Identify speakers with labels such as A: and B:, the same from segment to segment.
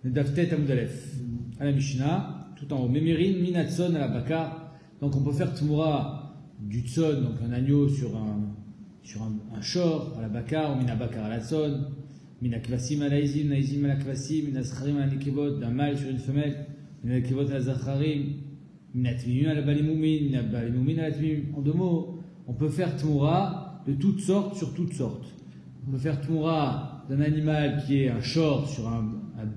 A: Daftet Amudalef, à la Mishnah, tout en haut. Memirin, Minatson à la Bakar. Donc on peut faire Tmoura du Tson, donc un agneau sur un shor, à la Bakar, ou Mina Bakar à la Tson, Mina Kvasim à la Izim, Naizim à la Kvasim, Mina Zcharim à la Nekevot, d'un mâle sur une femelle, Mina Nekevot à la Zacharim, Mina Tmimim à la Balimoumin, Mina Balimoumin à la Tmimim. En 2 mots, on peut faire Tmoura de toutes sortes sur toutes sortes. On peut faire Tmoura d'un animal qui est un shor sur un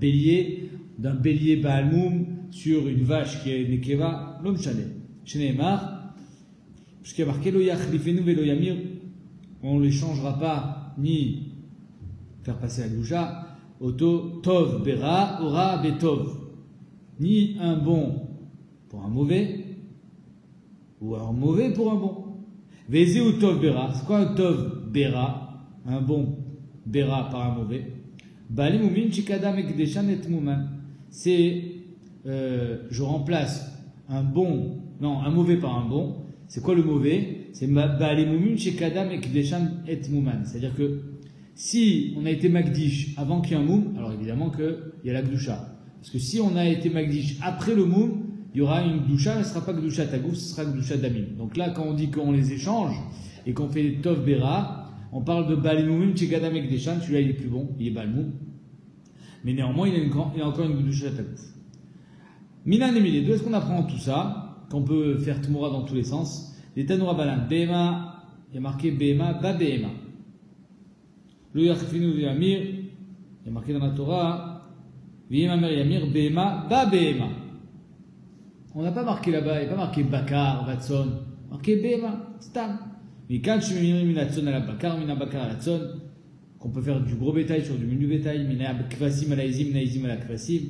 A: bélier, d'un bélier Baalmoum sur une vache qui est Nekeva, l'homme chalet. Chez Neymar, puisqu'il y a marqué Lo Yachlifenu Velo Yamir, on ne les changera pas ni faire passer la Gdusha, Oto Tov Bera Ora Betov, ni un bon pour un mauvais, ou un mauvais pour un bon. Veze ou Tov Bera, c'est quoi un Tov Bera, un bon Bera par un mauvais? Bali Moumin Chikadam Ekdeshan et Mouman. C'est, je remplace un mauvais par un bon. C'est quoi le mauvais? C'est Bali Moumin Chikadam Ekdeshan et Mouman. C'est-à-dire que si on a été Magdish avant qu'il y ait un moum, alors évidemment qu'il y a la Gdusha. Parce que si on a été Magdish après le moum, il y aura une Gdusha, ce ne sera pas Gdusha Tagouf, ce sera Gdusha Damim. Donc là, quand on dit qu'on les échange et qu'on fait Tov Bera, on parle de Balimoumin, Tchigadam et Gdeshan, celui-là il est plus bon, il est Balmoum. Mais néanmoins, il a encore une Gdusha Tagouf. Minan et Milé, d'où est-ce qu'on apprend tout ça? Qu'on peut faire Tmoura dans tous les sens. Les Tanoura Balan, Behema, il y a marqué Behema, Ba Behema. Le Yachfinu Yamir, il y a marqué dans la Torah, V'yemamer Yamir, Behema, Ba Behema. On n'a pas marqué là-bas, il n'y a pas marqué Bakar, Vatson, marqué Behema, Stam. Mais quand je mets une Vatson à la Bakar, mina Bakar à la Vatson, qu'on peut faire du gros bétail sur du menu bétail, mina Kvasim à la Izim, Naizim à la Kvasim,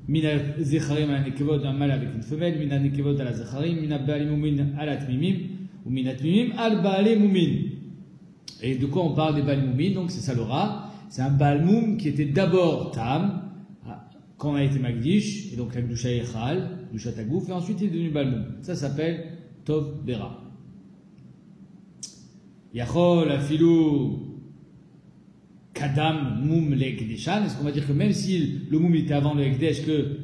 A: mina Zecharim à la Nekevot, un mâle avec une femelle, mina Nekevot à la Zecharim, mina Balimoumin à la Tmimim, ou mina Tmimim al Balimoumin. Et de quoi on parle des Balimoumin? Donc c'est ça le rat, c'est un Balmoum qui était d'abord Tam, quand on a été Magdish, et donc la Gdusha Echal, Gdusha Tagouf, et ensuite il est devenu Balmoum. Ça s'appelle Tov Bera. Yachol Afilou Kadam Moum le Ekdeshan. Est-ce qu'on va dire que même si le Moum était avant le Ekdesh, que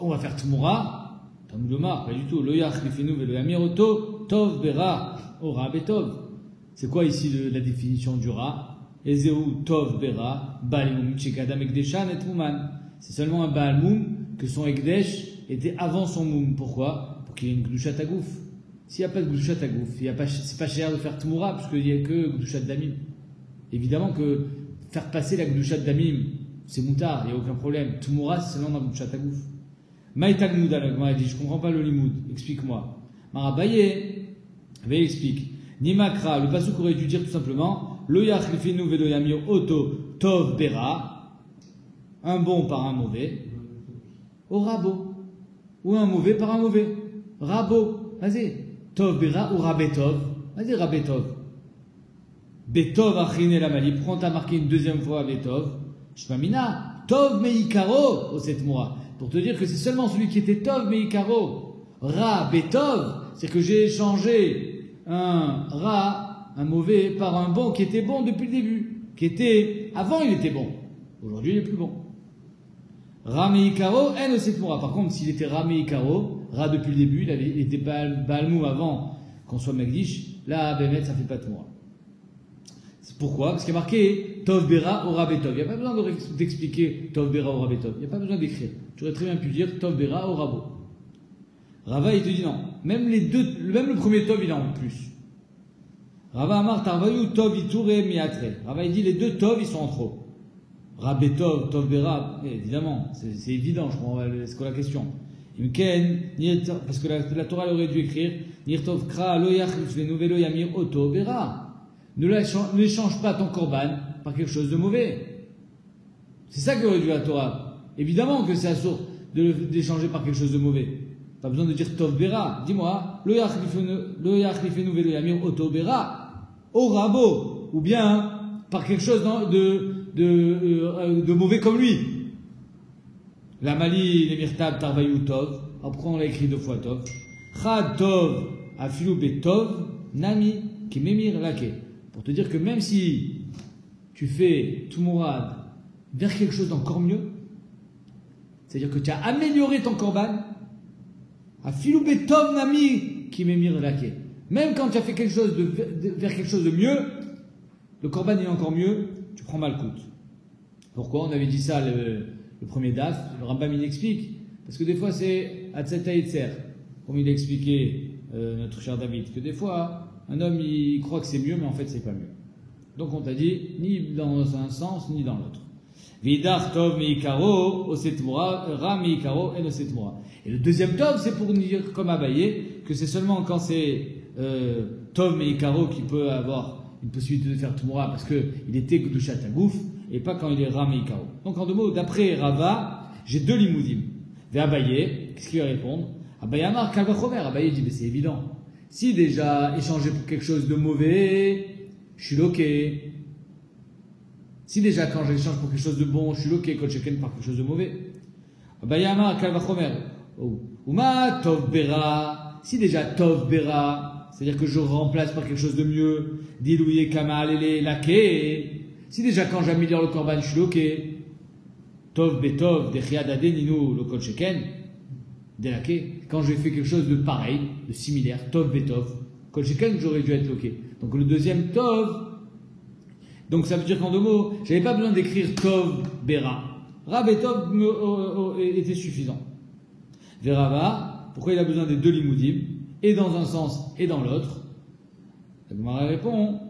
A: on va faire Tmoura? Tam Lomar, pas du tout. Lo Yachlifenu Velo Yamir Oto Tov Bera Ora Betov. C'est quoi ici la définition du rat? Ezeu Tov Bera Balimum Chekadam Ekdeshan et Mouman. C'est seulement un Baalmoum que son Ekdesh était avant son Moum. Pourquoi? Pour qu'il y ait une Gdusha Tagouf. S'il n'y a pas de Gdusha Tagouf, c'est pas cher de faire Tmoura, puisqu'il n'y a que Gdusha Damim. Évidemment que faire passer la Gdusha Damim, c'est moutard, il n'y a aucun problème. Tmoura, c'est seulement dans Gdusha Tagouf. Maïtag Mouda, la dit, je ne comprends pas le limoud, explique-moi. Marabaye, il explique. Nimakra, le pasuk aurait dû dire tout simplement, Lo Yachlifenu Velo Yamir Oto Tov Bera, un bon par un mauvais, au rabo. Ou un mauvais par un mauvais. Rabo. Vas-y. Tov Bera ou Rabetov. Vas-y, Rabetov. Betov Achine la Mali. Pourquoi on t'a marqué une deuxième fois Betov? Shmamina. Tov Meikaro. Au Setmoura. Pour te dire que c'est seulement celui qui était Tov Meikaro. Rabetov. C'est que j'ai échangé un Ra, un mauvais, par un bon qui était bon depuis le début. Qui était, avant il était bon. Aujourd'hui il est plus bon. Ra Meikaro, en Setmoura. Par contre, s'il était Ra Meikaro, Ra depuis le début, il était Balmou avant qu'on soit Magdish, là, Bémet, ça fait pas Tmoura. C'est pourquoi? Parce qu'il y a marqué Tov Bera Ora Betov. Il n'y a pas besoin d'expliquer Tov Bera Ora Betov. Il n'y a pas besoin d'écrire. Tu aurais très bien pu dire Tov Bera Ora Bo. Rava, il te dit non. Même le premier Tov, il est en plus. Rava Amar Tarvayu Tov Iture Miatre. Rava, il dit les deux Tov, ils sont en trop. Rabetov, Tov Bera, évidemment, c'est évident, je crois, c'est quoi la question? Parce que la Torah aurait dû écrire Nirtov Kra Lo Yachlifenu Velo Yamir Oto Bera. Ne l'échange pas ton korban par quelque chose de mauvais. C'est ça qu'aurait dû la Torah. Évidemment que c'est assourd d'échanger par quelque chose de mauvais. Pas besoin de dire Tov Bera. Dis-moi, Lo Yachlifenu Velo Yamir Oto Bera, au rabo, ou bien par quelque chose de mauvais comme lui. La Mali, les Mirtab, Tarvayou Tov. Après, on l'a écrit 2 fois Tov. Chad Tov, Afilou Betov, Nami, Kimemir Lake. Pour te dire que même si tu fais Tmourad vers quelque chose d'encore mieux, c'est-à-dire que tu as amélioré ton korban, à filoubé tov nami qui m'émire laqué. Même quand tu as fait quelque chose vers quelque chose de mieux, le korban est encore mieux, tu prends malkout. Pourquoi? On avait dit ça le premier daf, le Rambam il explique, parce que des fois c'est atzeta etzer, comme il a expliqué notre cher David, que des fois un homme il croit que c'est mieux, mais en fait c'est pas mieux. Donc on t'a dit ni dans un sens ni dans l'autre. Vidar tov meikaro osetmura ra meikaro en osetmura. Et le deuxième tov c'est pour dire comme Abaye que c'est seulement quand c'est tov meikaro qui peut avoir une possibilité de faire tmura parce que il était gdushat agouf et pas quand il est ra meikaro. Donc en deux mots, d'après Rava, j'ai deux limoudim. Ve Abaye, qu'est-ce qu'il va répondre? Abaye amar kalvachomer. Abaye dit mais c'est évident. Si déjà échanger pour quelque chose de mauvais, je suis loqué. Si déjà quand j'échange pour quelque chose de bon, je suis loqué quand chacun par quelque chose de mauvais. Bayama kalvachomer. Uma tov bera. Si déjà tov bera, c'est-à-dire que je remplace par quelque chose de mieux. Dilouye kamalele laké. Si déjà quand j'améliore le korban, je suis loqué. Tov betov dechiadade ninu le kol sheken. Delaké. Quand j'ai fait quelque chose de pareil, de similaire, tov betov. Kol sheken, j'aurais dû être loqué. Donc le deuxième tov. Donc ça veut dire qu'en deux mots, j'avais pas besoin d'écrire tov bera. Rab et tov était suffisant. Verava, pourquoi il a besoin des deux limoudim, et dans un sens et dans l'autre? La Gemara répond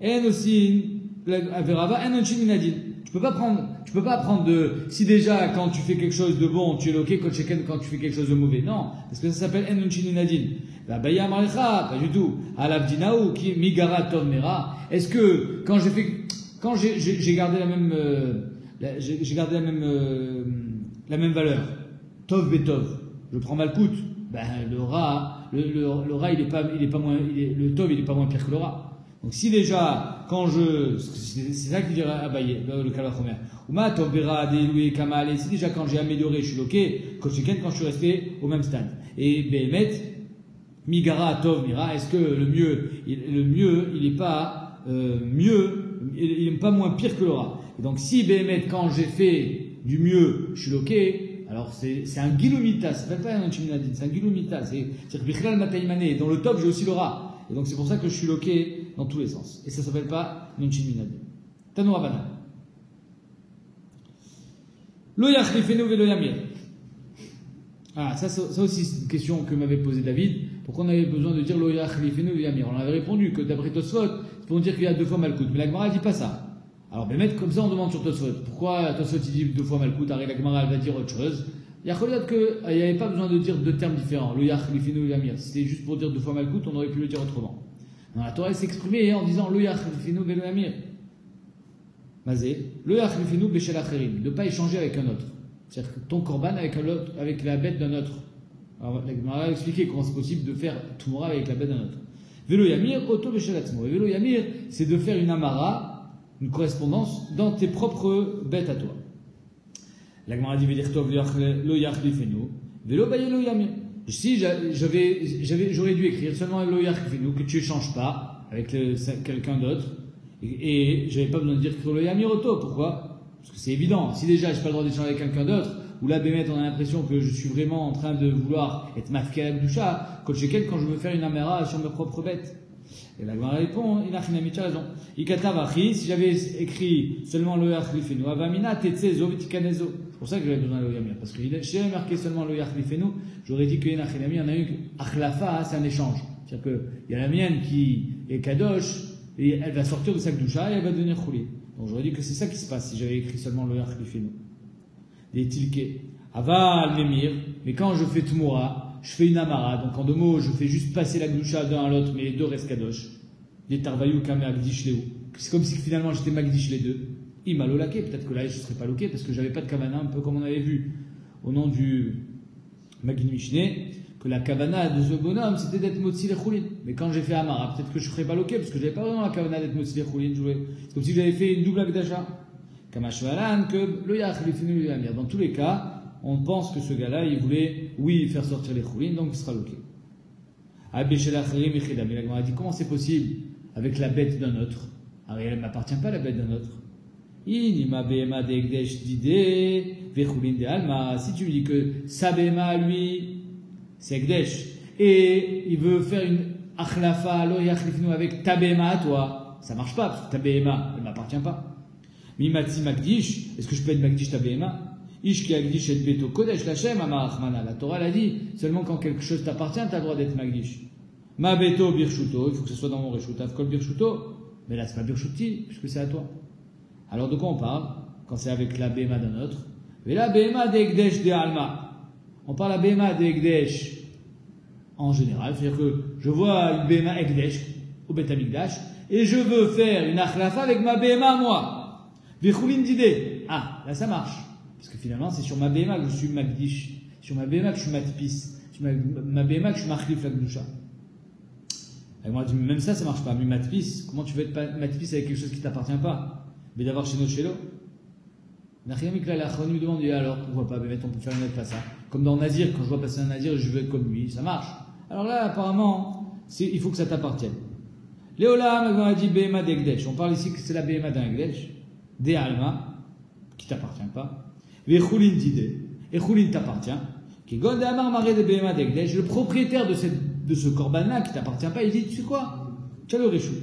A: en aussi Verava en onchin minadin. Tu peux pas prendre de si déjà quand tu fais quelque chose de bon tu es loqué quand tu fais quelque chose de mauvais. Non, parce que ça s'appelle en onchin minadin. La baya marecha, pas du tout. Alavdinaou qui migara tov mera. Est-ce que quand j'ai gardé la même la même valeur, tov betov, je prends malkout, le rat il est pas moins, le tov il est pas moins pire que le rat. Donc si déjà c'est ça qu'il dirait Abaye le kalachomer. Uma tov bera deloué kamale. Si déjà quand j'ai amélioré je suis loqué, quand je suis resté au même stade. Et behemet migara tov mira. Est-ce que le mieux il est pas mieux, il n'est pas moins pire que le rat. Et donc si Béhémet, quand j'ai fait du mieux, je suis loqué, alors c'est un gilumita, ça s'appelle pas un antiminadine, c'est un gilumita, c'est-à-dire que Bichlal Mataïmané, dans le top j'ai aussi le rat. Et donc c'est pour ça que je suis loqué dans tous les sens. Et ça s'appelle pas un antiminadine. Tano Rabbanan. Lo yachlifenu velo yamir. Ah, ça aussi c'est une question que m'avait posée David. Pourquoi on avait besoin de dire lo yachlifenu velo yamir? On avait répondu que d'après Tosfot, pour dire qu'il y a deux fois Malkout, mais la Gemara ne dit pas ça. Alors, mais mettre comme ça, on demande sur Tosfot. Pourquoi Tosfot il dit deux fois Malkout, alors la Gemara elle va dire autre chose? Il y a qu'il n'y avait pas besoin de dire deux termes différents. Lo yachlifenu yamir. Si c'était juste pour dire deux fois Malkout, on aurait pu le dire autrement. Non, la Torah s'est exprimée en disant Lo yachlifenu velo yamir. Mazé, Lo yachlifenu beshel acherim. De ne pas échanger avec un autre. C'est-à-dire que ton korban avec la bête d'un autre. Alors, la Gemara a expliqué comment c'est possible de faire Tumura avec la bête d'un autre. Vélo Yamir, auto Beshelatzmo. Et Vélo Yamir, c'est de faire une amara, une correspondance, dans tes propres bêtes à toi. La Gemara dit Vedirtov lo yachlifenu, Vélo Bayelo Yamir. Si j'aurais dû écrire seulement lo yachlifenu, que tu ne changes pas avec quelqu'un d'autre, et j'avais pas besoin de dire lo Yamir auto. Pourquoi? Parce que c'est évident. Si déjà j'ai pas le droit d'échanger avec quelqu'un d'autre, ou là, Bémet, on a l'impression que je suis vraiment en train de vouloir être mafké à l'Abdoucha, quand je veux faire une améra sur mes propres bêtes. Et la Gemara répond, il a raison. Ikatavachi, si j'avais écrit seulement le yachlifenu, avamina tetse zo vitikanezo. C'est pour ça que j'avais besoin de l'Oyamir. Parce que si j'avais marqué seulement le yachlifenu, j'aurais dit qu'il y a une achlafa, c'est un échange. C'est-à-dire qu'il y a la mienne qui est kadosh, et elle va sortir de sa kdusha et elle va devenir chouli. Donc j'aurais dit que c'est ça qui se passe si j'avais écrit seulement le yachlifenu. Des tilke. Aval memir, mais quand je fais tmoura, je fais une amara, donc en deux mots, je fais juste passer la gdusha d'un à l'autre, mais les deux restent kadosh. Des tarvayou kame agdish leu. C'est comme si finalement j'étais magdish les deux. Imalo laké, peut-être que là je ne serais pas loqué parce que j'avais pas de kavana, un peu comme on avait vu au nom du Magid Mishneh, que la kavana de ce bonhomme c'était d'être motzi les choulin. Mais quand j'ai fait amara, peut-être que je ne serais pas loqué parce que j'avais pas vraiment la kavana d'être motzi les choulin. C'est comme si j'avais fait une double agdasha. Kamashvalan, que le yachlifenu le yamir. Dans tous les cas, on pense que ce gars-là, il voulait, oui, faire sortir les choulines, donc il sera loqué. Mais la Gemara dit, comment c'est possible avec la bête d'un autre? Alors, elle ne m'appartient pas, la bête d'un autre. Inima Behema de Egdesh d'idée, Vechulin de Alma. Si tu lui dis que sa Behema, lui, c'est Egdesh, et il veut faire une Achlafa, lo yachlifnu avec ta Behema à toi, ça marche pas, parce que ta Behema, elle m'appartient pas. Mimatzi Magdish, est-ce que je peux être Magdish ta Behema? Ish ki Agdish et Beto Kodesh Lachem, Amar Achmana. La Torah l'a dit, seulement quand quelque chose t'appartient, tu as le droit d'être Magdish. Ma Beto Birshuto, il faut que ce soit dans mon Reshutav Kol Birshuto. Mais là, c'est pas Birshuti, puisque c'est à toi. Alors de quoi on parle quand c'est avec la Behema d'un autre? Mais la Behema d'Egdesh de Alma. On parle la Behema d'Egdesh en général, c'est-à-dire que je vois une Behema Egdesh au Bet Amikdash et je veux faire une Achlafa avec ma Behema moi. Vechulin d'idée. Ah, là ça marche. Parce que finalement, c'est sur ma Behema que je suis Magdish, sur ma Behema que je suis Matpis, sur ma Behema que je suis Machlif la Gdusha. Et moi, même ça marche pas. Mais Matpis, comment tu veux être Matpis avec quelque chose qui t'appartient pas? Mais d'avoir chez nos chélo. Nachyamik là, l'achronie me demande, alors pourquoi pas? Mais on peut faire une autre pas ça. Comme dans Nazir, quand je vois passer un Nazir, je veux être comme lui, ça marche. Alors là, apparemment, il faut que ça t'appartienne. Léolam, on a dit Behema d'Egdesh. On parle ici que c'est la Behema d'un Egdesh, des Alma, qui t'appartient pas. Vechulin d'idée. Et Chulin t'appartient. Qui gonde Amar Maré de Behema d'Egdesh, le propriétaire de ce corban-là qui t'appartient pas, il dit, tu sais quoi? Tu as le reshoot.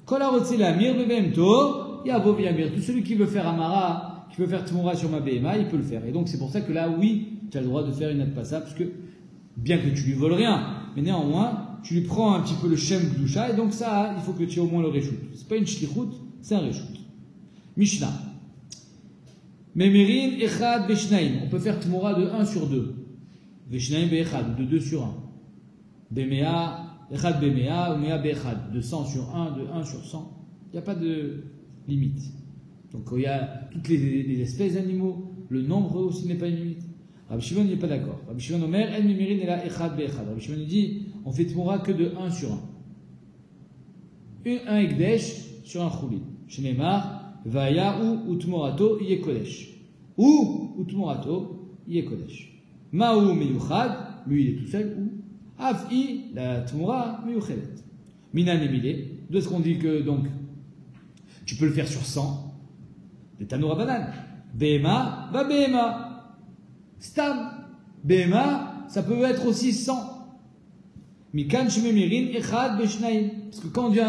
A: Kolarotse la mir bebemto. Tout celui qui veut faire Amara, qui veut faire Tmoura sur ma Behema, il peut le faire. Et donc c'est pour ça que là, oui, tu as le droit de faire une Adpassa, parce que bien que tu lui voles rien, mais néanmoins, tu lui prends un petit peu le Shem Gdusha, et donc ça, il faut que tu aies au moins le Reshut. C'est pas une Shlichut, c'est un Reshut. Mishnah. Memerin Echad Beshnaim. On peut faire Tmoura de 1 sur 2. Beshnaim Beechad, de 2 sur 1. Bemea, Echad Bemea, ou Mea Beechad, de 100 sur 1, de 1 sur 100. Il n'y a pas de limite. Donc il y a toutes les espèces d'animaux, le nombre aussi n'est pas une limite. Rabbi Shimon n'est pas d'accord. Rabbi Shimon Omer, El Mimirin et la Echad Beechad. Rabbi Shimon dit, on fait Tmoura que de 1 sur 1. Un Ekdesh sur un Chulin. Shenemar, Vaya ou Utmorato, Iye Kodesh. Ou Utmorato, Iye Kodesh. Maou Meyuchad, lui il est tout seul, ou Af'i, la Tmoura, Meyuchelet. Minan Emile, de ce qu'on dit que donc, tu peux le faire sur 100. Des Tanoura Banan. Behema, va Behema. Stam. Behema, ça peut être aussi 100. Mikan Shememirin, Echad Beshnaim. Parce que quand on dit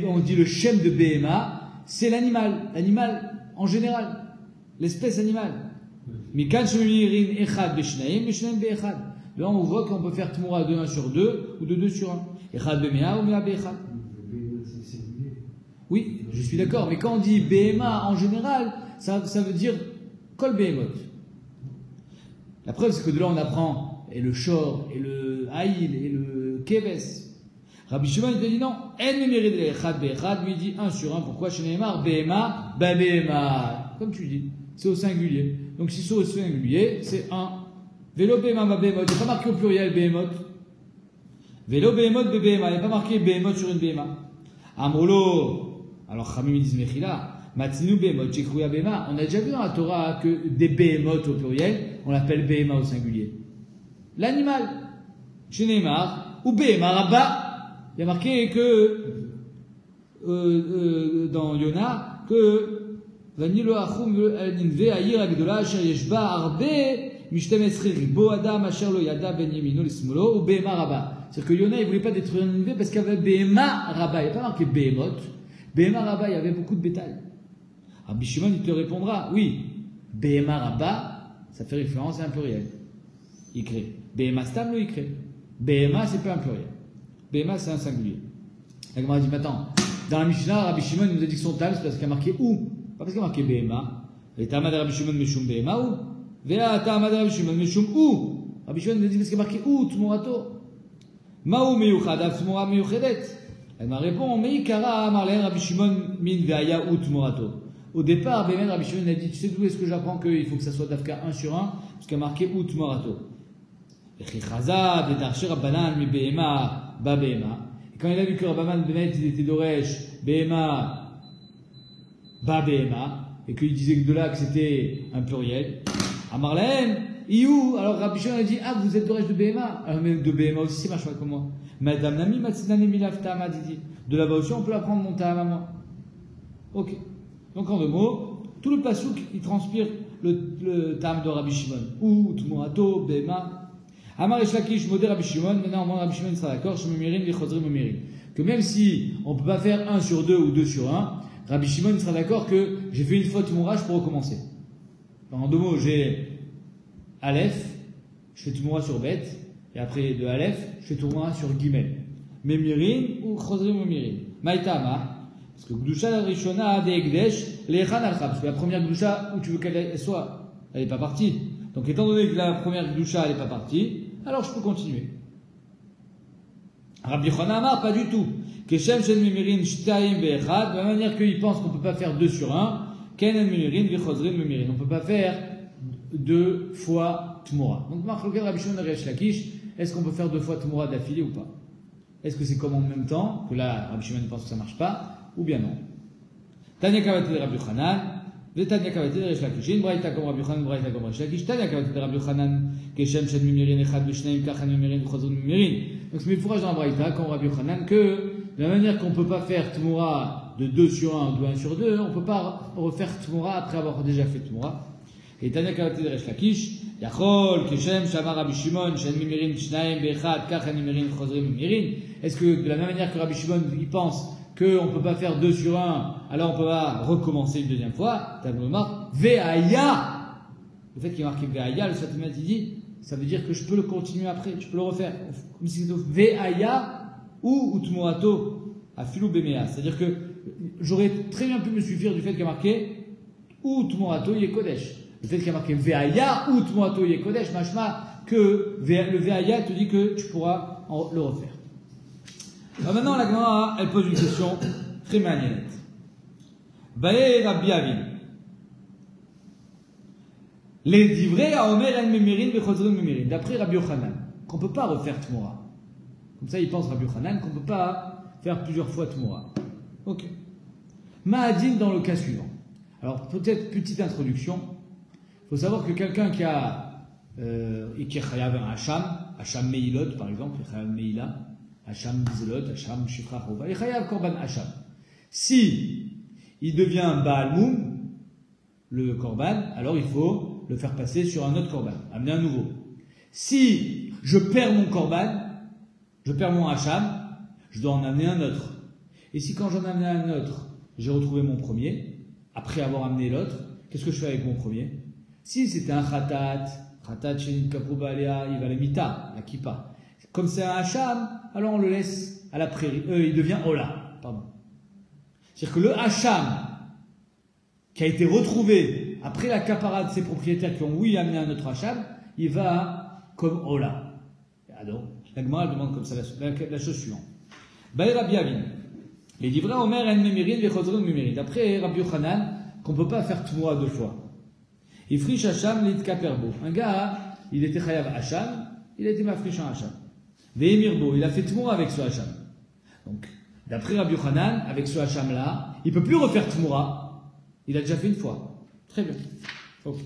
A: on dit le Shem de Behema, c'est l'animal. L'animal en général. L'espèce animale. Mikan Shememirin, Echad Beshnaim, Beshnaim Beechad. Là, on voit qu'on peut faire Tmoura de 1 sur 2 ou de 2 sur 1. Echad Bemea ou Mea Beechad. Oui, je suis d'accord, mais quand on dit Behema en général, ça veut dire Kol Behemot. La preuve, c'est que de là on apprend et le Shor, et le Haïl, et le Keves. Rabbi Shimon il te dit non, En Memerid Echad Beechad, lui dit 1 sur 1. Pourquoi chez Neymar Behema, ba Behema. Comme tu dis, c'est au singulier. Donc si c'est au singulier, c'est 1. Vélo Behema, ba Behemot. Il n'est pas marqué au pluriel Behemot. Vélo Behemot, be Behema. Il n'est pas marqué Behemot sur une Behema. Amrolo. Alors, Khamim disent Mechila, Matzinu Behemot, Chekrouya Behema. On a déjà vu dans la Torah que des Behemot au pluriel, on l'appelle Behema au singulier. L'animal, chez Neymar, ou Behema Rabba, il y a marqué que, dans Yona, que, Vanilo Achum Ninve Aïr Agdola, Asher Yeshba Arbe, Mishtem Esriri, Bo Adam, Asher Lo Yada Ben Yemino Lismolo, ou Behema Rabba. C'est-à-dire que Yona, il ne voulait pas détruire Ninve parce qu'il y avait Behema Rabba. Il n'y a pas marqué Behemot. Behema Rabba, il y avait beaucoup de bétail. Rabbi Shimon, il te répondra, oui, Behema Rabba, ça fait référence à un pluriel. Ikré. Behema Stam, le Ikré. Behema, c'est pas un pluriel. Behema, c'est un singulier. La Gemara dit, mais attends, dans la Mishnah, Rabbi Shimon nous a dit que son tam, c'est parce qu'il y a marqué ou. Pas parce qu'il y a marqué Behema. Et Tamad Rabbi Shimon Meshum Behema ou. Vea Tamad Rabbi Shimon Meshum ou. Rabbi Shimon nous a dit parce qu'il y a marqué ou, Tmorato. Maou Meyuchadav, Tmora Meyuchedet. Elle m'a répondu, mais Ikara Marlen Rabbi Shimon min veaya ut morato. Au départ, Bémen Rabbi Shimon a dit, tu sais d'où est-ce que j'apprends qu'il faut que ça soit d'Afka 1 sur 1, parce qu'il y a marqué ut morato. Et quand il a vu que Rabbanan Benet il était d'Oresh, Behema, ba Behema, et qu'il disait que de là que c'était un pluriel, à Marlen, Iou, alors Rabbi Shimon a dit, ah vous êtes d'Oresh de Behema, alors mais de Behema aussi c'est marche comme moi. Madame Nami Matsinani Milaf Tama Didi. De là-bas aussi, on peut apprendre mon Tama à moi. Ok. Donc en deux mots, tout le pasouk, il transpire le tam de Rabbi Shimon. Ou Tmorato, Bema. Amar Resh Lakish, Modé Rabbi Shimon. Maintenant, Rabbi Shimon sera d'accord. Shemirin, Vichozrim, Memirin. Que même si on ne peut pas faire 1 sur 2 ou 2 sur 1, Rabbi Shimon sera d'accord que j'ai fait une fois Tmoura, je peux recommencer. En deux mots, j'ai Aleph, je fais Tmoura sur Bet, et après de Aleph, je fais Tmoura sur Gimel. Memirin ou Chozrim Memirin. Maïtama. Parce que Gdusha Rishona de Egdesh, Lechan Alcha. Parce que la première Gdusha, où tu veux qu'elle soit, elle n'est pas partie. Donc étant donné que la première Gdusha, elle n'est pas partie, alors je peux continuer. Rabbi Yochanan Amar, pas du tout. Keshem Shen Memirin Shtaim Be'echad, de la manière qu'il pense qu'on ne peut pas faire 2 sur 1, Kenen Memirin Vichozrin Memirin. On ne peut pas faire 2 fois Tmoura. Donc Marc Logan, Rabbi Shimon Resh Lakish, est-ce qu'on peut faire 2 fois Tmoura d'affilée ou pas? Est-ce que c'est comme en même temps, que là, Rabbi Shimon pense que ça ne marche pas, ou bien non? Tanya Kavate de Rabbi Yochanan, de Tanya Kavate de Resh Lakish. Une braïta comme Rabbi Yochanan, une braïta comme Resh Lakish. Tanya Kavate de Rabbi Yochanan, Keshem Shen Memirin Echad B'Shneim Kachan Memirin Vichozrin Memirin. Donc c'est mes fourrages dans la braïta, comme Rabbi Yochanan, que de la manière qu'on ne peut pas faire Tmoura de 2 sur 1 ou de 1 sur 2, on ne peut pas refaire Tmoura après avoir déjà fait Tmoura. Et Tanya Kavate de Resh Lakish, Yachol, Keshem, Shamar Rabbi Shimon, Shen Memirin, Shnaim, Bechad, Kachan Memirin, Chozrim Memirin. Est-ce que de la même manière que Rabbi Shimon, il pense qu'on ne peut pas faire 2 sur 1, alors on peut pas recommencer une deuxième fois? T'as le marque, Ve'aya. Le fait qu'il y ait marqué Ve'aya, le Satan il dit, ça veut dire que je peux le continuer après, je peux le refaire. Comme si c'était Ve'aya ou Utmoato, Afilou Bemea. C'est-à-dire que j'aurais très bien pu me suffire du fait qu'il y a marqué Utmoato Yekodesh. Le fait qu'il y a marqué Ve'aya ou Utmoato Yekodesh, machma, que le Ve'aya te dit que tu pourras le refaire. Alors maintenant, la Gemara, elle pose une question très maniette. Bae Rabbi Avin. Les divrei à Omer en Memirin Bechozrim Memirin. D'après Rabbi Yochanan, qu'on ne peut pas refaire Tmoura. Comme ça, il pense Rabbi Yochanan qu'on ne peut pas faire plusieurs fois Tmoura. Ok. Ma'adin dans le cas suivant. Alors, peut-être petite introduction. Il faut savoir que quelqu'un qui a chayav un Hacham Meilot par exemple, Chayav Meila, Hacham Bizelot, Hacham Shifra Chova, et Chayav Korban Hacham. Si il devient Baal Moum, le Korban, alors il faut le faire passer sur un autre Korban, amener un nouveau. Si je perds mon Korban, je perds mon Hacham, je dois en amener un autre. Et si quand j'en amène un autre, j'ai retrouvé mon premier, après avoir amené l'autre, qu'est-ce que je fais avec mon premier? Si c'était un Khatat Shenit Kapruba Alea, il va la Mita, la Kippa. Comme c'est un Hacham, alors on le laisse à la prairie. Il devient Ola. Pardon. C'est-à-dire que le Hacham, qui a été retrouvé après la capara de ses propriétaires qui ont amené un autre Hacham, il va comme Ola. Alors, la Gemara demande comme ça la chose suivante. Bae Rabbi Avin. Les divrei Omer en Memirin Vechozrim Memirin. D'après Rabbi Yochanan, qu'on ne peut pas faire Tmoura 2 fois. Ifrish Hacham Litka Perbo. Un gars, il était Chayav Hacham, il a été mafrish en Hacham. Ve'emirbo, il a fait Tmoura avec ce Hacham. Donc, d'après Rabbi Yochanan, avec ce Hacham-là, il ne peut plus refaire Tmoura. Il a déjà fait une fois. Très bien. Okay.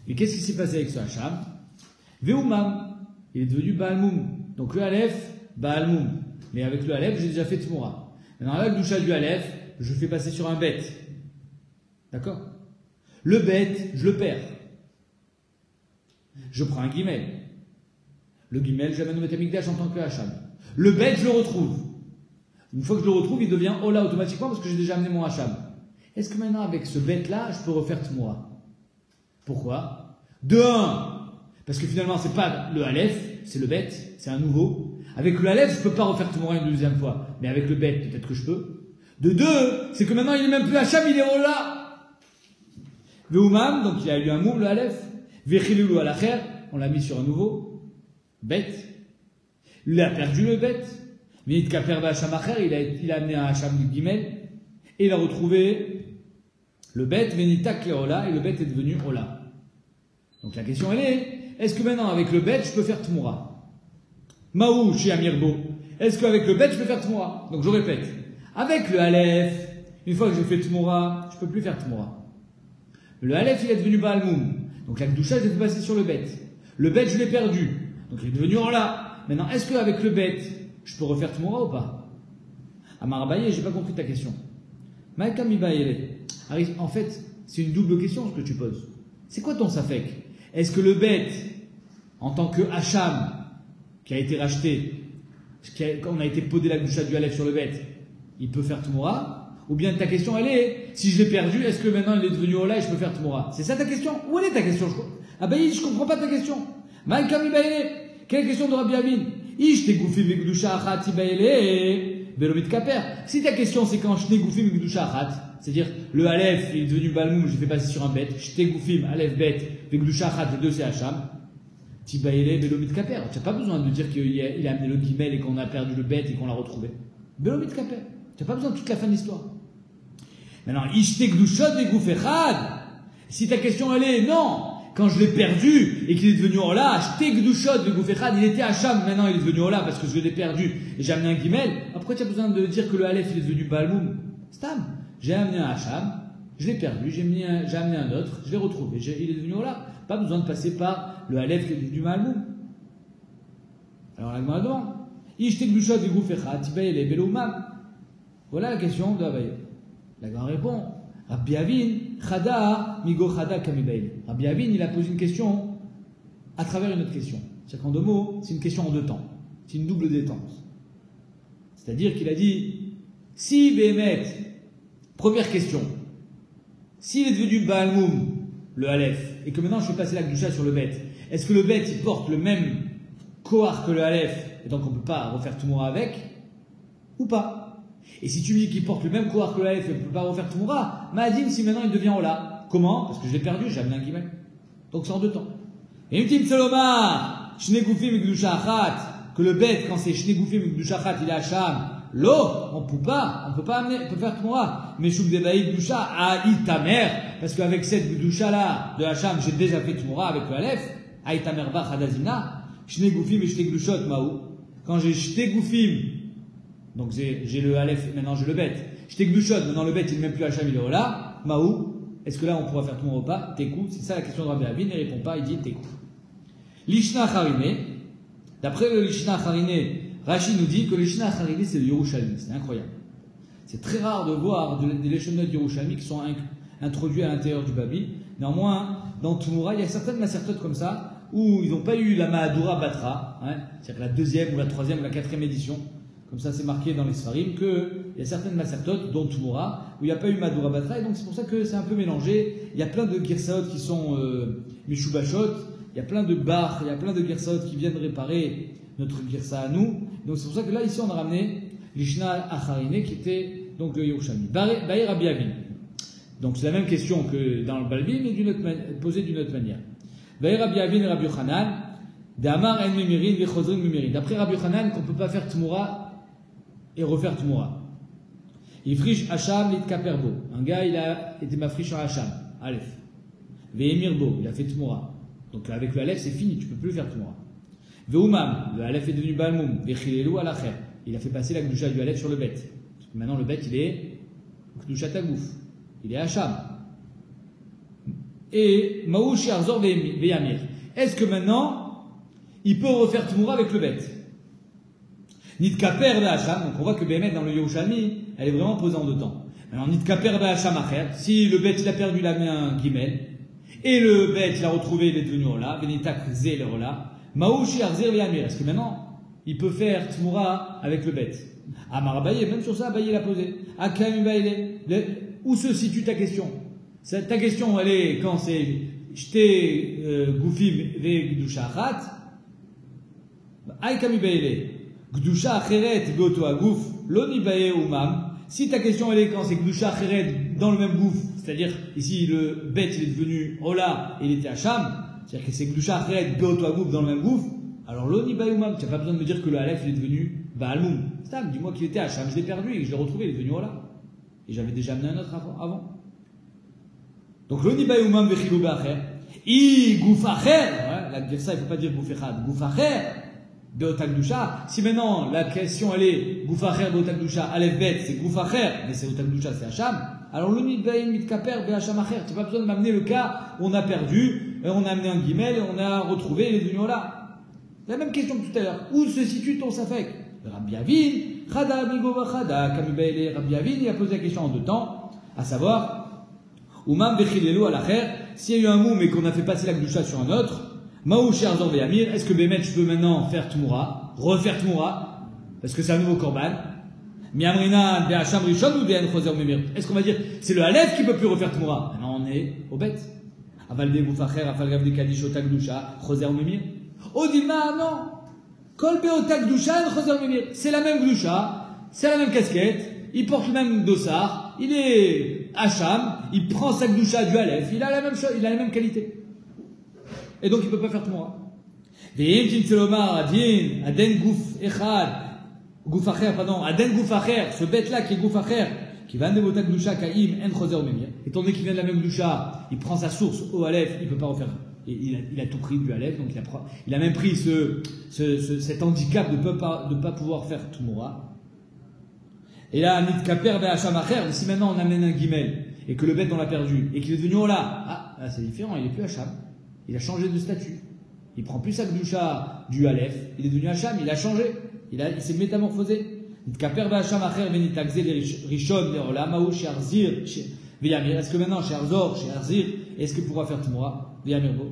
A: Mais qu'est-ce qui s'est passé avec ce Hacham? Ve'umam, il est devenu Baal Moum. Donc le Aleph, Baal Moum. Mais avec le Aleph, j'ai déjà fait Tmoura. Maintenant, avec le Doucha du Aleph, je fais passer sur un Bet. D'accord? Le Bet, je le perds. Je prends un Gimel. Le Gimel, j'amène au Beth Amikdash en tant que Hacham. Le Bet, je le retrouve. Une fois que je le retrouve, il devient Ola automatiquement parce que j'ai déjà amené mon Hacham. Est-ce que maintenant, avec ce Bet-là, je peux refaire Tmoura? Pourquoi? De 1, parce que finalement, c'est pas le Aleph, c'est le Bet, c'est un nouveau. Avec le Aleph, je peux pas refaire Tmoura une deuxième fois. Mais avec le Bet, peut-être que je peux. De 2, c'est que maintenant, il est même plus Hacham, il est Ola. Ve'umam, donc il a eu un moum, le Aleph. Ve'chilulu alacher, on l'a mis sur un nouveau. Bet. Il a perdu le Bet. Minit kaper Hacham acher, il a amené un Hacham du Gimel. Et il a retrouvé le Bet, Venitak le Ola, et le Bet est devenu Ola. Donc la question elle est-ce que maintenant avec le Bet, je peux faire Tmoura? Maou, chez Amirbo. Est-ce qu'avec le Bet, je peux faire Tmoura? Donc je répète. Avec le Aleph, une fois que j'ai fait Tmoura, je peux plus faire Tmoura. Le Aleph, il est devenu Baal Moum. Donc la Gdusha, je l'ai fait passer sur le Bet. Le Bet, je l'ai perdu. Donc il est devenu Ola. Maintenant, est-ce qu'avec le Bet, je peux refaire Tmoura ou pas? Amar Abaye, j'ai pas compris ta question. Maïkam Ibaye. En fait, c'est une double question ce que tu poses. C'est quoi ton safek? Est-ce que le bête, en tant que Hacham, qui a été racheté, quand on a été podé la gdusha du Aleph sur le bête, il peut faire Tmoura? Ou bien ta question elle est, si je l'ai perdu, est-ce que maintenant il est devenu Ola et je peux faire Tmoura? C'est ça ta question? Où elle est ta question? Ah ben je comprends pas ta question. Maïkam Ibaïle, quelle question de Rabbi Avin? Ish te goufi mekdusha achat Ibaïle, belomit kaper. Si ta question c'est quand je t'ai goufi mekdusha achat, c'est-à-dire le Aleph il est devenu Balmoum, je l'ai fait passer sur un bête, je t'ai goufi Aleph bête, mekdusha achat, les deux c'est Hacham. Tibaïle, belomit kaper. Tu n'as pas besoin de dire qu'il a amené le guimel et qu'on a perdu le bête et qu'on l'a retrouvé. Belomit kaper. Tu n'as pas besoin de toute la fin de l'histoire. Maintenant, ish te gdushot et goufechad. Si ta question elle est non, quand je l'ai perdu et qu'il est devenu Ola, je t'ai gdushot et goufechad, il était Hacham, maintenant il est devenu Ola parce que je l'ai perdu et j'ai amené un guimel. Pourquoi tu as besoin de dire que le Aleph il est devenu Balmoum? Stam. J'ai amené un Hacham, je l'ai perdu, j'ai amené un autre, je l'ai retrouvé, il est devenu Ola. Pas besoin de passer par le Aleph qui est devenu Balmoum. Alors la Gemara demande, ish te gdushot et goufechad, tibaïle beloumam. Voilà la question de Abaye. La Gemara répond, Rabbi Avin, Chada, Migo Chada Kamibaïl. Rabbi Avin, il a posé une question à travers une autre question. C'est-à-dire qu'en deux mots, c'est une question en deux temps. C'est une double détente. C'est-à-dire qu'il a dit, si Béhémet, première question, s'il est devenu Baalmoum, le Aleph, et que maintenant je fais passer la Gdusha sur le bête, est-ce que le bête, il porte le même kohar que le Aleph, et donc on ne peut pas refaire Tmoura avec, ou pas? Et si tu me dis qu'il porte le même kohar que le Aleph et on ne peut pas refaire Tmoura, Ma'adim, si maintenant il devient Ola. Comment? Parce que je l'ai perdu, j'ai amené un guimel. Donc c'est en deux temps. Et une petite Salomar, Shnegoufim Gdusha Achat, que le bête, quand c'est Shnegoufim Gdusha Achat, il est Hacham, l'eau, on ne peut pas amener, on peut faire Tmoura. Mais Chouk Debaï Gdusha Aïtamer, parce qu'avec cette Gdusha là, de Hacham, j'ai déjà fait Tmoura avec le Aleph, Aïtamer Bach Hadazina, Shnegoufim et Shnegdushot Maou. Quand j'ai Shnegoufim, donc j'ai le Aleph, maintenant j'ai le bête. J'étais Gdushot, maintenant le bête il n'est même plus Hacham, il est Ola. Maou, est-ce que là on pourra faire tout mon repas? Tekou, c'est ça la question de Rabbi Avin, il ne répond pas, il dit Tekou. Lishna Harine, d'après le Lishna Harine, Rashi nous dit que le Lishna Harine c'est le Yerushalmi, c'est incroyable. C'est très rare de voir des Leshonot Yerushalmi qui sont introduits à l'intérieur du Babi. Néanmoins, dans Tmoura, il y a certaines macertotes comme ça, où ils n'ont pas eu la Mahadura Batra, hein, c'est-à-dire la deuxième ou la troisième ou la quatrième édition. Comme ça, c'est marqué dans les Sfarim qu'il y a certaines macertotes, dont Tmoura, où il n'y a pas eu Madura Batra, et donc c'est pour ça que c'est un peu mélangé. Il y a plein de Girsaot qui sont Mishubashot, il y a plein de Bar, il y a plein de Girsaot qui viennent réparer notre Girsa à nous. Donc c'est pour ça que là, ici, on a ramené l'Ishna Acharine, qui était donc le Yerushalmi. Baïr Rabbi Avin. Donc c'est la même question que dans le Balbi, mais posée d'une autre manière. Baïr Rabbi Avin et Rabbi Yochanan, D'Amar en Memirin, Vechozrin Memirin. D'après Rabbi Yochanan, qu'on ne peut pas faire Tmoura et refaire Tmoura. Il friche Hacham l'itkaperbo. Un gars, il a été mafriche en Hacham, Aleph. Vehemirbo, il a fait Tmoura. Donc avec le Aleph, c'est fini, tu ne peux plus faire Tmoura. Veumam, le Aleph est devenu Balmoum. Vechilelu alacher. Il a fait passer la Gdusha du Aleph sur le bête. Maintenant, le bête, il est Gdusha Tagouf. Il est Hacham. Et Maouchi Arzor Veyamir. Est-ce que maintenant, il peut refaire Tmoura avec le bête? Nitkaper Hacham, donc on voit que Béhémet dans le Yerushalmi, elle est vraiment posée en deux temps. Alors Nitkaper Hacham Acher, si le bête il a perdu, il a mis un guimel, et le bête il a retrouvé, il est devenu Ola, Venitak Zé le Ola, Maouchi Arzir Veyamir. Est-ce que maintenant, il peut faire Tmoura avec le bête? Amar Abaye, même sur ça, Abaye l'a posé. Akam Baïle, où se situe ta question? Ta question, elle est quand c'est J'te Goufim Ve Gdusha Achat, Akam Baïle. Gdusha Acheret Beoto Agouf, Loni Bae Umam. Si ta question elle est quand c'est Gdusha Acheret dans le même gouffre, c'est-à-dire ici le bête il est devenu Ola et il était Hacham, c'est-à-dire que c'est Gdusha Acheret Beoto Agouf dans le même gouffre, alors Loni Bae Umam, tu n'as pas besoin de me dire que le Aleph il est devenu Baalmoum. Stam, dis-moi qu'il était Hacham, je l'ai perdu et que je l'ai retrouvé, il est devenu Ola. Et j'avais déjà amené un autre avant. Donc Loni Bae Umam Vechilou Beacher. I Gouf Acher, la dire ça il ne faut pas dire Gouf Echad, Gouf Acher. Beotakdusha. Si maintenant la question elle est Goufacher Beotakdusha, Aleph Bet c'est Goufacher, mais c'est Beotakdusha c'est Hacham, alors l'unit Baim Mitkaper Be'Hacham Acher, tu n'as pas besoin de m'amener le cas où on a perdu, on a amené un guimel, on a retrouvé les unions là. La même question que tout à l'heure. Où se situe ton Safek? Rabbi Avin, Chada Amigo Chada, Kamibaïle, Rabbi Avin, il a posé la question en deux temps, à savoir, Oumam Bechilelo Alacher, s'il y a eu un moum et qu'on a fait passer la Gdusha sur un autre, Maou Sherzor Veyamir, est-ce que Bémet, je peux maintenant faire Tmoura, refaire Tmoura, parce que c'est un nouveau Korban? Miamrina, Be'acham Rishon ou Be'en Choser Memir? Est-ce qu'on va dire, c'est le Aleph qui peut plus refaire Tmoura? Maintenant on est au bête. Aval de Goufacher, Afal Gav de Kadish, Ota Gdusha, Choser Memir. Odima, non. Kol Be'ota Gdusha, Choser Memir. C'est la même Gdusha, c'est la même casquette, il porte le même dossard, il est Hacham, il prend sa Gdusha du Aleph, il a la même chose, il a la même qualité. Et donc il peut pas faire Tmoura. Ve'im Tinselomar, Adin, Aden Gouf Echad, Goufacher, pardon, Aden Goufacher, ce bête-là qui est Goufacher, qui va de Bota Gdusha, Kaim, En Choser Memir. Étant donné qu'il vient de la même Gdusha, il prend sa source au Aleph, il peut pas refaire. Et il a tout pris du Aleph, donc il a même pris cet handicap de ne pas pouvoir faire Tmoura. Et là, Nitkaper Be'acham Acher, si maintenant on amène un guimel, et que le bête on l'a perdu, et qu'il est devenu Ola, là c'est différent, il est plus Hacham. Il a changé de statut. Il prend plus sa Gdusha du Aleph, il est devenu Hacham, il a changé. Il s'est métamorphosé. Nitkaper Be'acham Acher, Venitagze les Rishon, les Ola, Maou, chez Arzir, Veyamir. Est-ce que maintenant, chez Arzor, chez Arzir, est-ce qu'il pourra faire Tmoura? Veyamir Bo.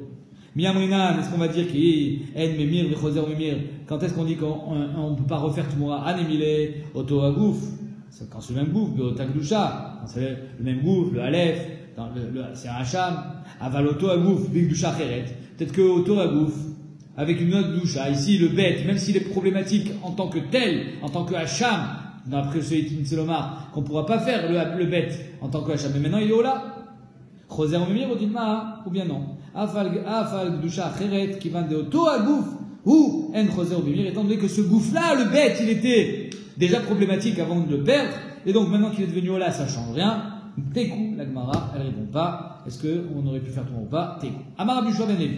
A: Miamrinan, est-ce qu'on va dire qu'il est En Memir, Vechoser Memir? Quand est-ce qu'on dit qu'on ne peut pas refaire Tmoura? Anemile, Oto Agouf. Quand c'est le même gouffre, Be'ota Gdusha, quand c'est le même gouffre, le Aleph, c'est un Hacham, Aval Oto Agouf, Big Gdusha Cheret. Peut-être que Oto Agouf, avec une autre Gdusha, ici le bête, même s'il est problématique en tant que tel, en tant que Hacham, d'après ce Yitin Selomar, qu'on ne pourra pas faire le bête en tant que Hacham, mais maintenant il est au là. Choser Memir, Odilma, ou bien non. Afal Gdusha Cheret, qui va de Oto Agouf, ou En Choser Memir, étant donné que ce gouffre-là, le bête, il était déjà problématique avant de le perdre, et donc maintenant qu'il est devenu Ola, ça change rien. Tekou, la Gemara, elle répond pas. Est-ce qu'on aurait pu faire tout ou pas? Tekou. Amar Rabbi Yoshua ben Levi.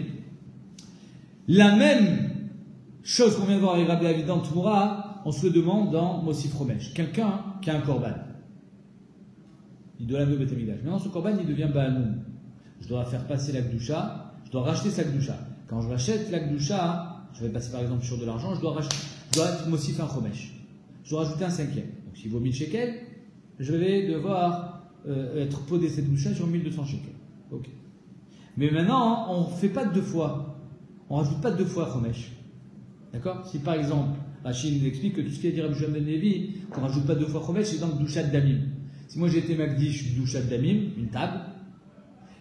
A: La même chose qu'on vient de voir avec Rabbi Avi dans Tmoura, on se le demande dans Mosif Romesh. Quelqu'un qui a un korban. Il doit l'amener au Beth Amikdash. Maintenant, ce korban, il devient Baalmoum. Je dois faire passer la Gdusha, je dois racheter sa Gdusha. Quand je rachète la Gdusha, je vais passer par exemple sur de l'argent, je dois Mosif un Romesh. Je dois rajouter un cinquième. Donc s'il vaut 1000 shekels, je vais devoir être podé cette Gdusha sur 1200 shekels. Ok. Mais maintenant, on ne fait pas deux fois. On ne rajoute pas deux fois Chomesh. D'accord? Si par exemple, Rachid nous explique que tout ce qui est dit Rabbi Yoshua ben Levi, qu'on ne rajoute pas deux fois Chomesh, c'est dans le Gdushat Damim. Si moi j'ai été Magdish Gdushat Damim, une table,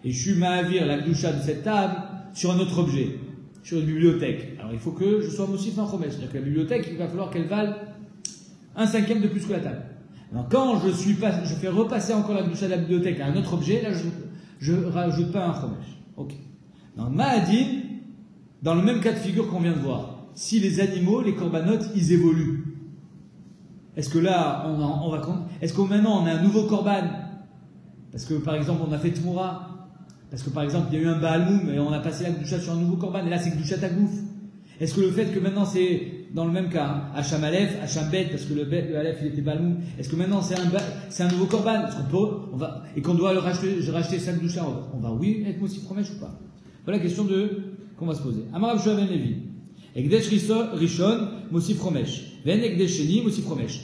A: et je suis Mahavir la Gdusha de cette table sur un autre objet, sur une bibliothèque. Alors il faut que je sois Mosif un Chomesh. C'est-à-dire que la bibliothèque, il va falloir qu'elle vale un cinquième de plus que la table. Alors, quand je fais repasser encore la Gdusha de la bibliothèque à un autre objet, là, je ne rajoute pas un Chomesh. Ok. Dans Ma'adin, dans le même cas de figure qu'on vient de voir, si les animaux, les corbanotes, ils évoluent, est-ce que là, on va compter? Est-ce que maintenant, on a un nouveau korban? Parce que, par exemple, on a fait Tmoura. Parce que, par exemple, il y a eu un Baalmoum et on a passé la Gdusha sur un nouveau korban. Et là, c'est Gdusha Tagouf. Est-ce que le fait que maintenant, c'est dans le même cas, Hacham Aleph, Hacham Bet, parce que le Aleph, il était Baalmoum, est-ce que maintenant, c'est un nouveau korban? Et qu'on doit racheter sa Gdusha, on va, oui, être Mosif Romesh ou pas? Voilà la question qu'on va se poser. Amar Rabbi Yoshua ben Levi. Ekdesh Rishon, Mosif Romesh. Ven Ekdesh Sheni, Mosif Romesh.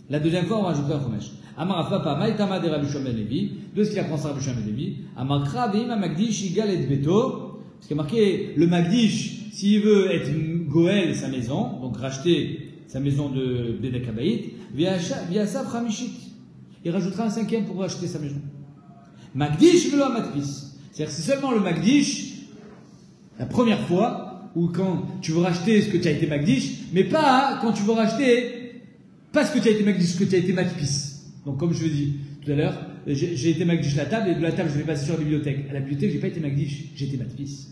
A: La deuxième fois, on rajoute un Romesh. Amar Papa, Maïtama de Rabbi Yoshua ben Levi. D'où est-ce qu'il apprend ça, Rabbi Yoshua ben Levi? Amar Kra, Veima Magdish, Igal et Beto. Parce qu'il y a marqué, le Magdish, s'il veut être Goël, sa maison, donc racheter sa maison de Bedek Habayit, via Saf Ramishit. Il rajoutera un cinquième pour racheter sa maison. Magdish velo Amatpis. C'est-à-dire que c'est seulement le Magdish, la première fois, ou quand tu veux racheter ce que tu as été Magdish, mais pas quand tu veux racheter, pas ce que tu as été Magdish, ce que tu as été Matpis. Donc comme je vous ai dit tout à l'heure, j'ai été Magdish la table, et de la table je vais passer sur la bibliothèque. À la bibliothèque, j'ai pas été Magdish, j'ai été Matpis.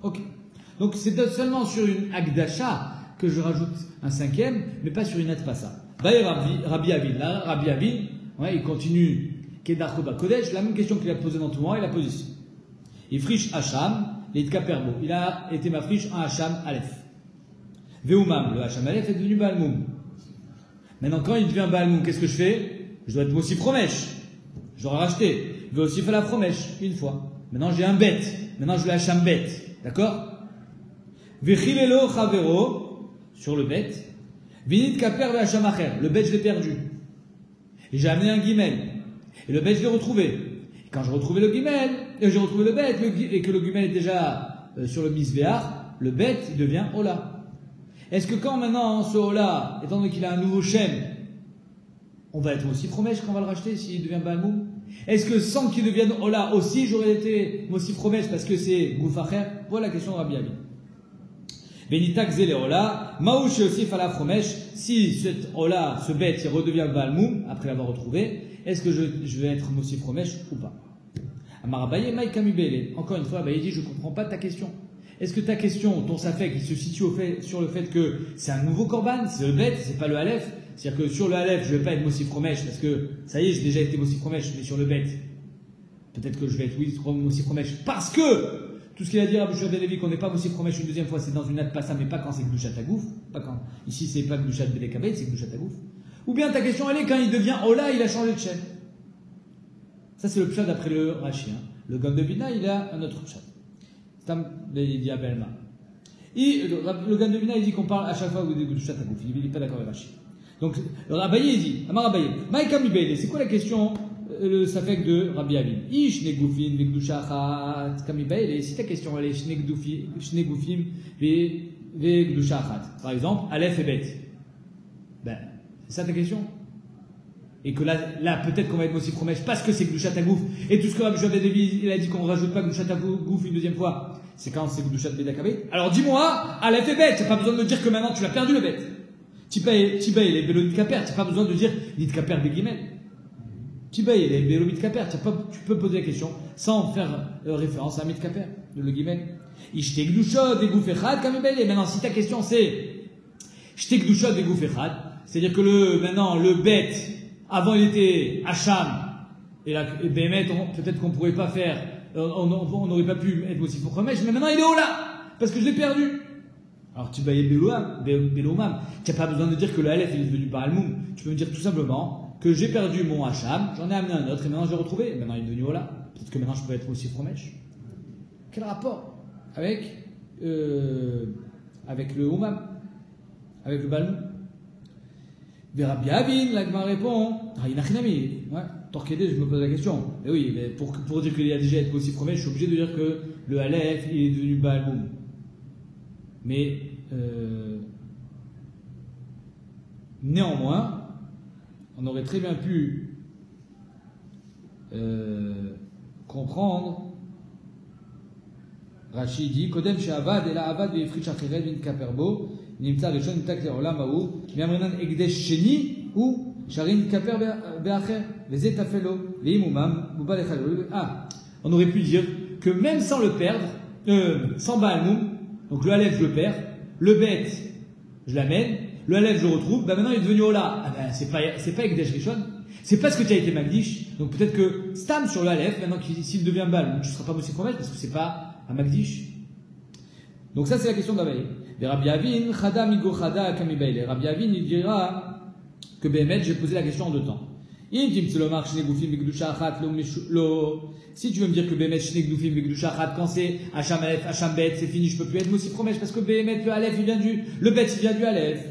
A: Ok. Donc c'est seulement sur une Akdasha que je rajoute un cinquième, mais pas sur une Atpasa. Rabbi Avin, là, Rabbi Avin, ouais, il continue, Kedar Koba Kodesh, la même question qu'il a posée dans tout le monde, il a posé ici. Il friche Hacham, l'Itka Perbo. Il a été ma friche en Hacham Aleph. Veumam, le Hacham Aleph est devenu Baalmoum. Maintenant, quand il devient Baalmoum, qu'est-ce que je fais? Je dois être Mosif Romesh. Je dois racheter. Je dois aussi faire la Romesh, une fois. Maintenant, j'ai un bête. Maintenant, je l'ai Hacham bête. D'accord? Vechilelo Chavero, sur le bête. Vinit Kaper ve Hacham Acher. Le bête, je l'ai perdu. Et j'ai amené un guimel. Et le bête, je l'ai retrouvé. Quand je retrouvais le guimel, j'ai retrouvé le bet, et que le guimel est déjà sur le misbéar, le bet, il devient Ola. Est-ce que quand maintenant, ce Ola, étant donné qu'il a un nouveau Shem, on va être aussi Fromesh quand on va le racheter s'il devient Balmoum? Est-ce que sans qu'il devienne Ola aussi, j'aurais été aussi Fromesh parce que c'est Goufacher? Voilà la question de Rabbi Abi. Benitak zele Ola, Maouche aussi fala Fromesh, si cet Ola, ce bête, il redevient Balmoum, après l'avoir retrouvé, est-ce que je vais être Mossi Fromesh ou pas? Amarabaye Maï Kamubele. Encore une fois, il dit, je ne comprends pas ta question. Est-ce que ta question, ton safek, il se situe sur le fait que c'est un nouveau korban, c'est le bête, c'est pas le Aleph? C'est-à-dire que sur le Aleph, je ne vais pas être Mossi Fromesh parce que, ça y est, j'ai déjà été Mossi Fromesh, mais sur le bête, peut-être que je vais être, oui, Mossi Fromesh parce que, tout ce qu'il a dit à Rabbi Shua ben Levi, qu'on n'est pas Mossi Fromesh une deuxième fois, c'est dans une Adpassa, mais pas quand c'est Gdushat Agouf, pas quand, ici c'est pas Gdushat Bedekabed, c'est Gdushat Agouf. Ou bien ta question, elle est quand il devient Ola, il a changé de chaîne. Ça, c'est le pshat d'après le Rashi. Le Gaon de Vilna, il a un autre pshat. Stam dit à Belma. Le Gaon de Vilna, il dit qu'on parle à chaque fois de Gdushat Agouf. Il n'est pas d'accord avec Rashi. Donc, le Rabaye, il dit, Amar Rabaye, Maïka Mibele, c'est quoi la question, le safek de Rabbi Avin? Ish negoufim, vegdusha kamibele. Si ta question, elle est shnegoufim, vegdusha achat. Par exemple, Aleph et Bet. Ben, c'est ça ta question? Et que là peut-être qu'on va être aussi Fromesh parce que c'est Gdushat Agouf. Et tout ce que Rabbi Shua ben Levi, il a dit qu'on ne rajoute pas Gdushat Agouf une deuxième fois, c'est quand c'est Gdushat Bedekabed. Alors dis-moi, Aleph et Bet, tu n'as pas besoin de me dire que maintenant tu l'as perdu le Bet. Tibaï, il est Bélo Mitkaper, tu n'as pas besoin de dire Mitkaper Begimel. Tibaï, il est Bélo Mitkaper, tu peux poser la question sans faire référence à Mitkaper, le Gimel. Ishte Gdushot, Egouf Echad, Kamibel. Et maintenant, si ta question c'est Ishte Gdushot, Egouf Echad, c'est-à-dire que maintenant, le Bet, avant il était Hacham, et Bémet, peut-être qu'on ne pourrait pas faire, on n'aurait pas pu être aussi pour Khomesh, mais maintenant il est Ola, parce que je l'ai perdu. Alors tu vas y Beloumam, tu n'as pas besoin de dire que le Aleph est devenu Balmoum, tu peux me dire tout simplement que j'ai perdu mon Hacham, j'en ai amené un autre, et maintenant je l'ai retrouvé, et maintenant il est devenu Ola. Peut-être que maintenant je peux être aussi Khomesh. Quel rapport avec le Oumam, avec le Balmoum? Rabbi Avin, l'Agma répond, Inachinami, Torquédé, je me pose la question. Mais oui, mais pour dire qu'il a déjà été aussi Fromesh, je suis obligé de dire que le Aleph, il est devenu Balmoum. Mais, néanmoins, on aurait très bien pu comprendre, Rachid dit, Kodem she'avad, ela avad ve'efrish acheret min kaperbo, nimtza rishon nimtak le'olam ha'u, mi'amrinan egdesh sheni, ou sharin kaper be'acher, ve'zeh tafelo, ve'imumam, buba lechalo. Ah, on aurait pu dire que même sans le perdre, sans Balmoum, donc le Aleph je le perds, le Bet je l'amène, le Aleph je le retrouve, maintenant il est devenu Ola. Ah ben c'est pas Egdesh Rishon, c'est parce que tu as été Magdish, donc peut-être que Stam sur le Aleph, maintenant s'il devient Balmoum, tu ne seras pas aussi Fromesh parce que c'est pas un Magdish. Donc ça c'est la question d'Abaye. Rabbi Avin, Chada migo Chada kamibayle. Rabbi Avin il dira que Bémet, j'ai posé la question en deux temps. Si tu veux me dire que Bémet Shnek Doufim Begdusha Achat, quand c'est Hacham Aleph, Hacham Bet, c'est fini, je peux plus être Mossi Fromesh parce que Bémet, le Aleph, le Bet, il vient du Aleph.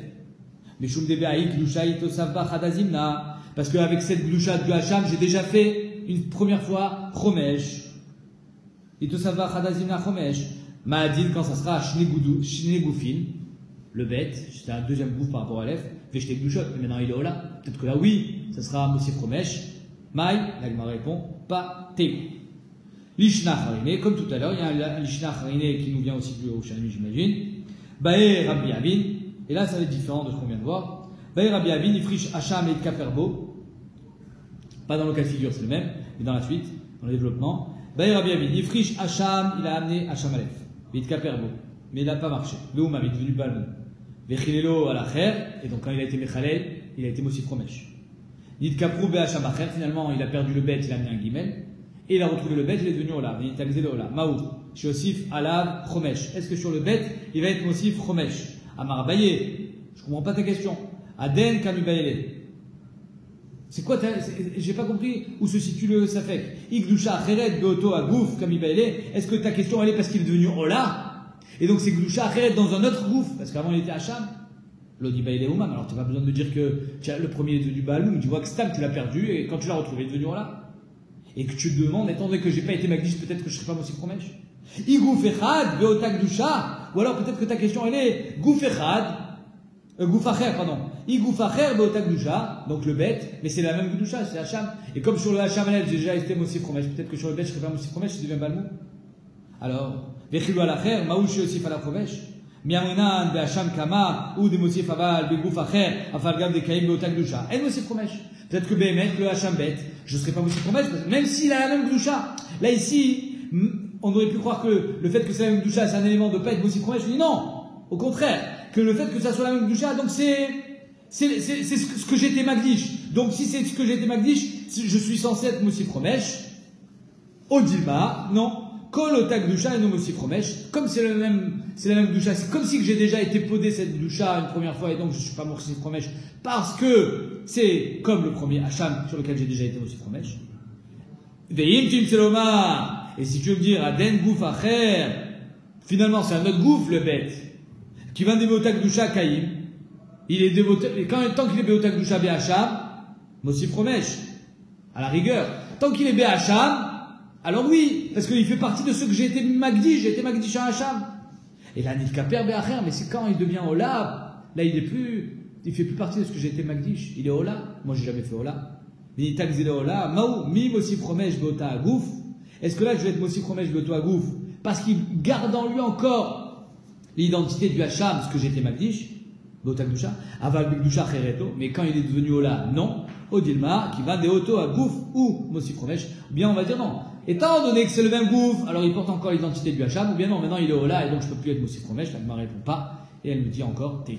A: Mais Shum Debeaïk, Gdusha Itosavba Chadazimna, parce qu'avec cette Gdusha du Hacham, j'ai déjà fait une première fois Fromesh. Itosavba Chadazimna Fromesh. Ma'adil, quand ça sera Shnegoufin, le Bet, c'est un deuxième gouffre par rapport à Aleph, Veshtek Gdushot, mais maintenant il est là. Peut-être que là, oui, ça sera Mossi Fromesh. Maï, l'Agma répond, pas Tegu. Lishna Harine, comme tout à l'heure, il y a un Lishna Harine qui nous vient aussi plus haut chez nous, j'imagine. Bae Rabbi Avin, et là ça va être différent de ce qu'on vient de voir. Bae Rabbi Avin, il friche Hacham et Kaperbo. Pas dans le cas de figure, c'est le même, mais dans la suite, dans le développement. Bae Rabbi Avin, il friche Hacham, il a amené Hacham Aleph, et Kaperbo. Mais il n'a pas marché. Le Oumam est devenu Balmoum. Vechilelo à la Kher, et donc quand il a été Mechalel, il a été Mossi Fromesh. Nid Kaprou Be'Hacham Acher, finalement il a perdu le Bet, il a amené un Gimel, et il a retrouvé le Bet, il est devenu Ola. Il est le Ola. Maou, Shosif, Alav, Fromesh. Est-ce que sur le Bet, il va être Mossi Fromesh? Amar Baye, je comprends pas ta question. Aden Kamibayle. C'est quoi j'ai pas compris où se situe le Safek. Igdusha Acheret Beoto Agouf Kamibayle. Est-ce que ta question elle est parce qu'il est devenu Ola? Et donc c'est Gdusha Acheret dans un autre gouffre, parce qu'avant il était Hacham. L'Odi Baïlé Oumam, alors tu n'as pas besoin de dire que le premier est devenu Balmoum, tu vois que Stam tu l'as perdu, et quand tu l'as retrouvé, il est devenu Ola. et que tu te demandes, étant donné que j'ai pas été Magdish, peut-être que je serai pas Mosif Romesh. Igouf echad beotak dusha, ou alors peut-être que ta question elle est gouf echad, gouf acher, pardon. Igouf acher beotak dusha, donc le bet, mais c'est la même dusha, c'est Hacham. Et comme sur le Hacham Alel, j'ai déjà été Mosif Romesh, peut-être que sur le bet je serai pas Mosif Romesh, je deviens Balmou. Alors, vechilou al acher, maouchi aussi fala Romesh. Miamunan be'Hacham kama ou de Mosif aval begouf acher afalgam de kaim beotak dusha. En Mosif Romesh. Peut-être que Béhémet, le Hacham bet, je serai pas Mosif Romesh, même s'il a la même dusha. Là ici, on aurait pu croire que le fait que c'est la même doucha, c'est un élément de pas être Mosif Romesh. Je dis non, au contraire, que le fait que ça soit la même doucha, donc c'est ce que j'étais Magdish. Donc si c'est ce que j'étais Magdish, je suis censé être Mosif Romesh. Odilma, non. Kol otak doucha et non Mosif Romesh. Comme c'est la même doucha, c'est comme si que j'ai déjà été podé cette doucha une première fois et donc je suis pas Mosif Romesh parce que c'est comme le premier Hacham sur lequel j'ai déjà été Mosif Romesh. Veim tim seloma. Et si tu veux me dire, Aden gouf acher, finalement c'est un autre gouffre le bête, qui vient des Beotak Dusha Kaïm, il est dévoté, et tant qu'il est Beotak Dusha Béhacham, Mosif Romesh, à la rigueur. Tant qu'il est Béhacham, alors oui, parce qu'il fait partie de ceux que j'ai été Magdish, j'ai été Magdish à Hacham. Et là, Nilkaper Béhacher, mais c'est quand il devient Ola, là il fait plus partie de ce que j'ai été Magdish, il est Ola, moi j'ai jamais fait Ola. Ninitak Zile Ola, Maou, Mi Mosif Romesh Beota Agouf. Est-ce que là je vais être Mosif Romesh Beota Agouf parce qu'il garde en lui encore l'identité du Hacham, ce que j'étais Magdish, Beota Gdusha, Aval Bigdusha Chereto, mais quand il est devenu Ola, non, Odilma, qui va des Oto Agouf ou Mosif Romesh, ou bien on va dire non. Étant donné que c'est le même gouffre, alors il porte encore l'identité du Hacham, ou bien non, maintenant il est Ola et donc je peux plus être Mosif Romesh, la ne me répond pas, et elle me dit encore, t'es